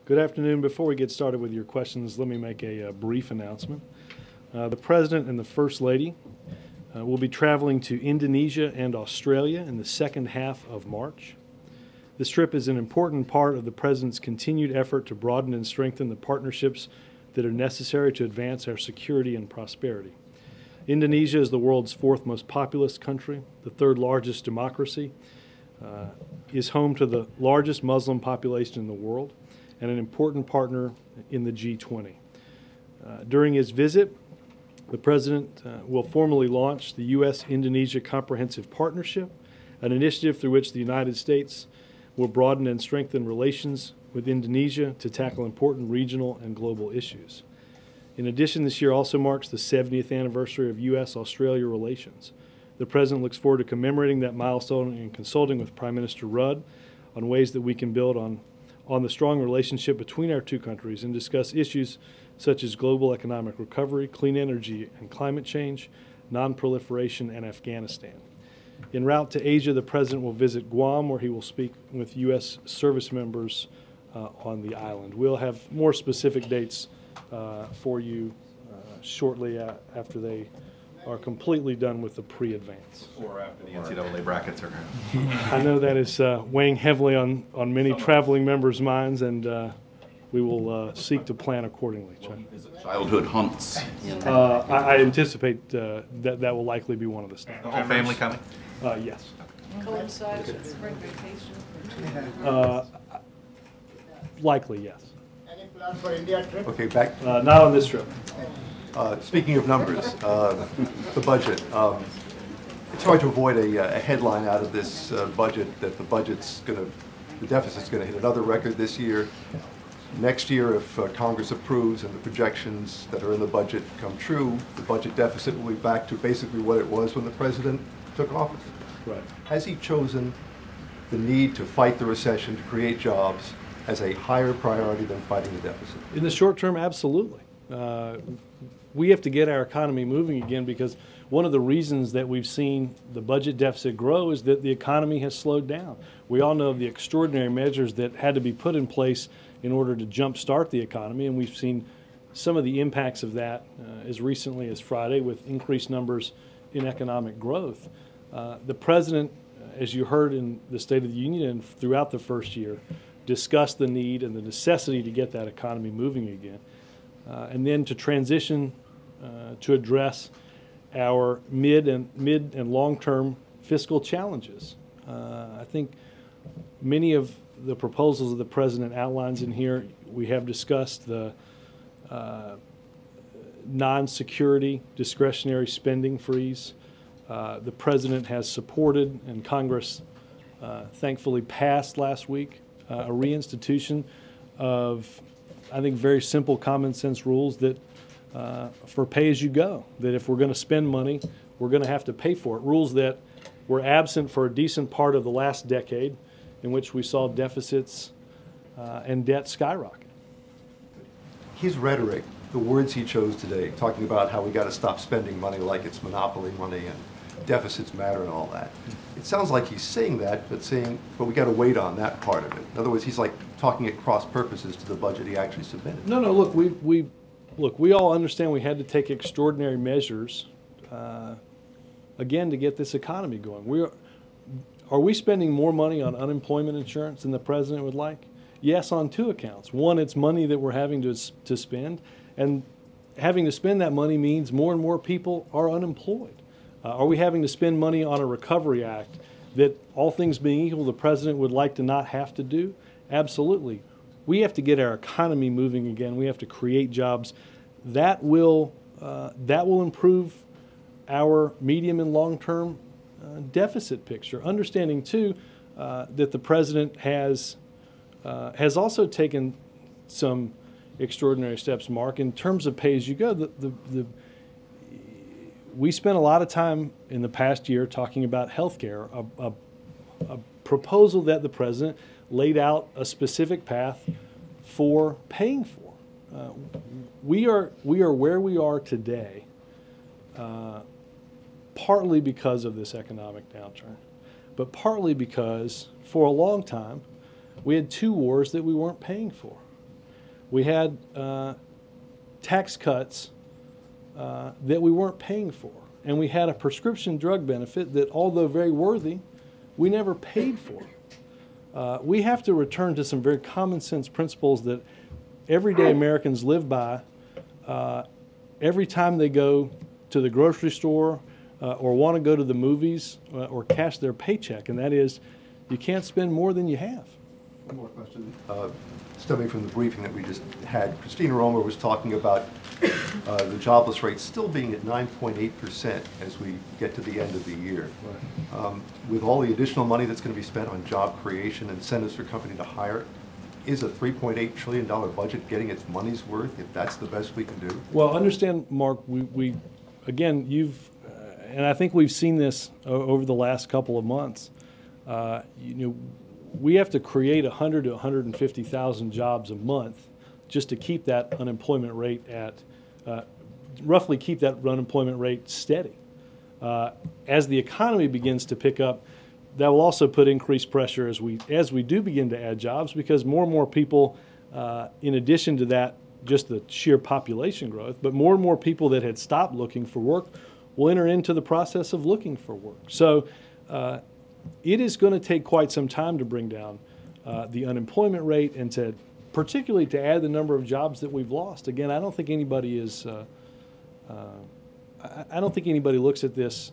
Good afternoon. Before we get started with your questions, let me make a brief announcement. The President and the First Lady will be traveling to Indonesia and Australia in the second half of March. This trip is an important part of the President's continued effort to broaden and strengthen the partnerships that are necessary to advance our security and prosperity. Indonesia is the world's fourth most populous country, the third largest democracy, is home to the largest Muslim population in the world, and an important partner in the G20. During his visit, the President will formally launch the U.S.-Indonesia Comprehensive Partnership, an initiative through which the United States will broaden and strengthen relations with Indonesia to tackle important regional and global issues. In addition, this year also marks the 70th anniversary of U.S.-Australia relations. The President looks forward to commemorating that milestone and consulting with Prime Minister Rudd on ways that we can build on the strong relationship between our two countries and discuss issues such as global economic recovery, clean energy and climate change, non-proliferation, and Afghanistan. En route to Asia, the President will visit Guam, where he will speak with U.S. service members on the island. We'll have more specific dates for you shortly after they are completely done with the pre-advance. Or after the NCAA brackets are I know that is weighing heavily on many traveling members' minds, and we will seek to plan accordingly. Childhood hunts. I anticipate that will likely be one of the stops. The whole family coming? Yes. Coincides with spring vacation? Likely, yes. Any plan for India trip? Okay, back. Not on this trip. Speaking of numbers, the budget. It's hard to avoid a headline out of this budget that the deficit's going to hit another record this year. Next year, if Congress approves and the projections that are in the budget come true, the budget deficit will be back to basically what it was when the President took office. Right. Has he chosen the need to fight the recession, to create jobs, as a higher priority than fighting the deficit? In the short term, absolutely. We have to get our economy moving again, because one of the reasons that we've seen the budget deficit grow is that the economy has slowed down. We all know of the extraordinary measures that had to be put in place in order to jumpstart the economy, and we've seen some of the impacts of that as recently as Friday with increased numbers in economic growth. The President, as you heard in the State of the Union and throughout the first year, discussed the need and the necessity to get that economy moving again, and then to transition to address our mid and long-term fiscal challenges. I think many of the proposals that the President outlines in here, we have discussed the non-security discretionary spending freeze. The President has supported, and Congress thankfully passed last week, a reinstitution of, I think, very simple common sense rules that for pay-as-you-go, that if we're going to spend money, we're going to have to pay for it. Rules that were absent for a decent part of the last decade, in which we saw deficits and debt skyrocket. His rhetoric, the words he chose today, talking about how we got to stop spending money like it's monopoly money and deficits matter and all that. It sounds like he's saying that, but we got to wait on that part of it. In other words, he's like talking at cross purposes to the budget he actually submitted. No, look, we all understand we had to take extraordinary measures, again, to get this economy going. Are we spending more money on unemployment insurance than the President would like? Yes, on two accounts. One, it's money that we're having to spend, and having to spend that money means more and more people are unemployed. Are we having to spend money on a Recovery Act that, all things being equal, the President would like to not have to do? Absolutely. We have to get our economy moving again. We have to create jobs. That will improve our medium and long-term deficit picture. Understanding too that the President has also taken some extraordinary steps, Mark, in terms of pay-as-you-go. We spent a lot of time in the past year talking about health care, a proposal that the President laid out a specific path for paying for. We are where we are today, partly because of this economic downturn, but partly because for a long time we had two wars that we weren't paying for. We had tax cuts that we weren't paying for. And we had a prescription drug benefit that, although very worthy, we never paid for. We have to return to some very common sense principles that everyday Americans live by every time they go to the grocery store or want to go to the movies or cash their paycheck, and that is, you can't spend more than you have. One more question. Stemming from the briefing that we just had, Christina Romer was talking about the jobless rate still being at 9.8% as we get to the end of the year. With all the additional money that's going to be spent on job creation, incentives for company to hire, is a $3.8 trillion budget getting its money's worth, if that's the best we can do? Well, understand, Mark, we again, and I think we've seen this over the last couple of months. We have to create 100 to 150,000 jobs a month just to keep that unemployment rate at, roughly keep that unemployment rate steady. As the economy begins to pick up, that will also put increased pressure as we do begin to add jobs, because more and more people, in addition to that, just the sheer population growth, but more and more people that had stopped looking for work will enter into the process of looking for work. So it is going to take quite some time to bring down the unemployment rate and particularly to add the number of jobs that we've lost. Again, I don't think anybody is. I don't think anybody looks at this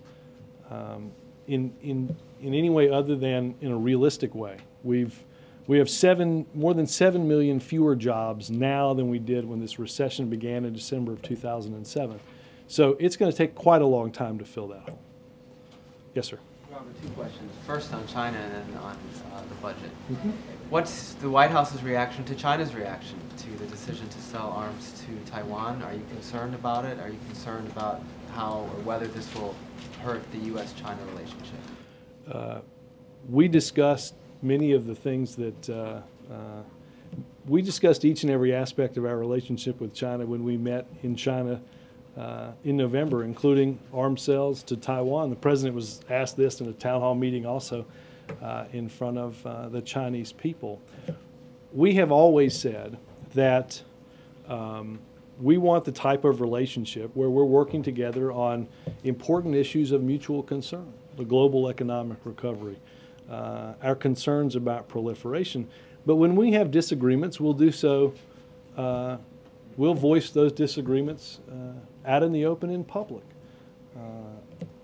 in any way other than in a realistic way. We have more than 7 million fewer jobs now than we did when this recession began in December of 2007. So it's going to take quite a long time to fill that hole. Yes, sir. Robert, two questions. First on China and then on the budget. What's the White House's reaction to China's reaction to the decision to sell arms to Taiwan? Are you concerned about it? Are you concerned about how or whether this will hurt the U.S.-China relationship? We discussed many of the things that we discussed each and every aspect of our relationship with China when we met in China in November, including arms sales to Taiwan. The president was asked this in a town hall meeting also in front of the Chinese people. We have always said that we want the type of relationship where we're working together on important issues of mutual concern, the global economic recovery, our concerns about proliferation. But when we have disagreements, we'll do so, we'll voice those disagreements out in the open in public.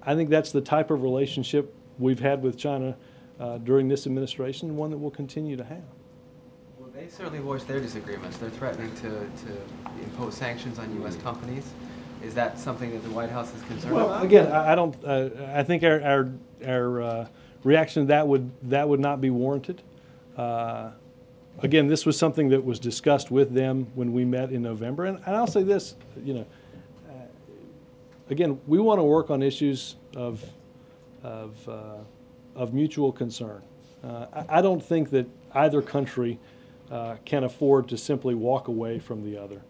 I think that's the type of relationship we've had with China during this administration, and one that we'll continue to have. Well, they certainly voiced their disagreements. They're threatening to impose sanctions on U.S. companies. Is that something that the White House is concerned about? Well, again, I don't. I think our reaction to that would not be warranted. Again, this was something that was discussed with them when we met in November, and I'll say this, again, we want to work on issues of mutual concern. I don't think that either country can afford to simply walk away from the other.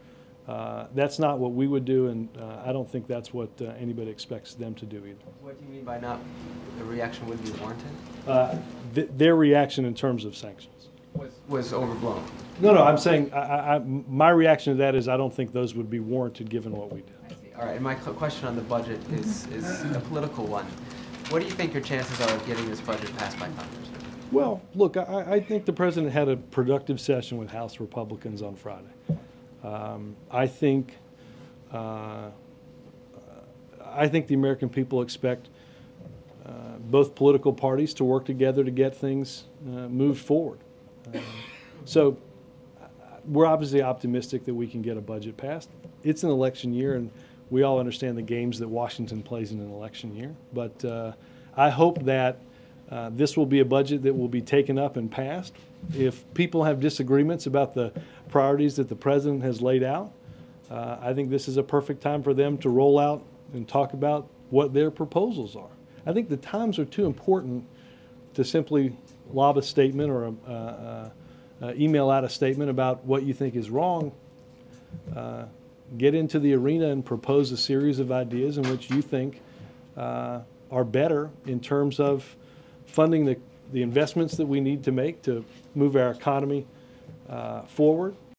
That's not what we would do, and I don't think that's what anybody expects them to do either. What do you mean by not the reaction would be warranted? Their reaction in terms of sanctions was overblown. No, I'm saying my reaction to that is I don't think those would be warranted given what we did. I see. All right, and my question on the budget is a political one. What do you think your chances are of getting this budget passed by Congress? Well, look, I think the president had a productive session with House Republicans on Friday. I think the American people expect both political parties to work together to get things moved forward. So we're obviously optimistic that we can get a budget passed. It's an election year, and we all understand the games that Washington plays in an election year. But I hope that this will be a budget that will be taken up and passed. If people have disagreements about the priorities that the president has laid out, I think this is a perfect time for them to roll out and talk about what their proposals are. I think the times are too important to simply lob a statement or email out a statement about what you think is wrong. Get into the arena and propose a series of ideas in which you think are better in terms of funding the investments that we need to make to move our economy forward,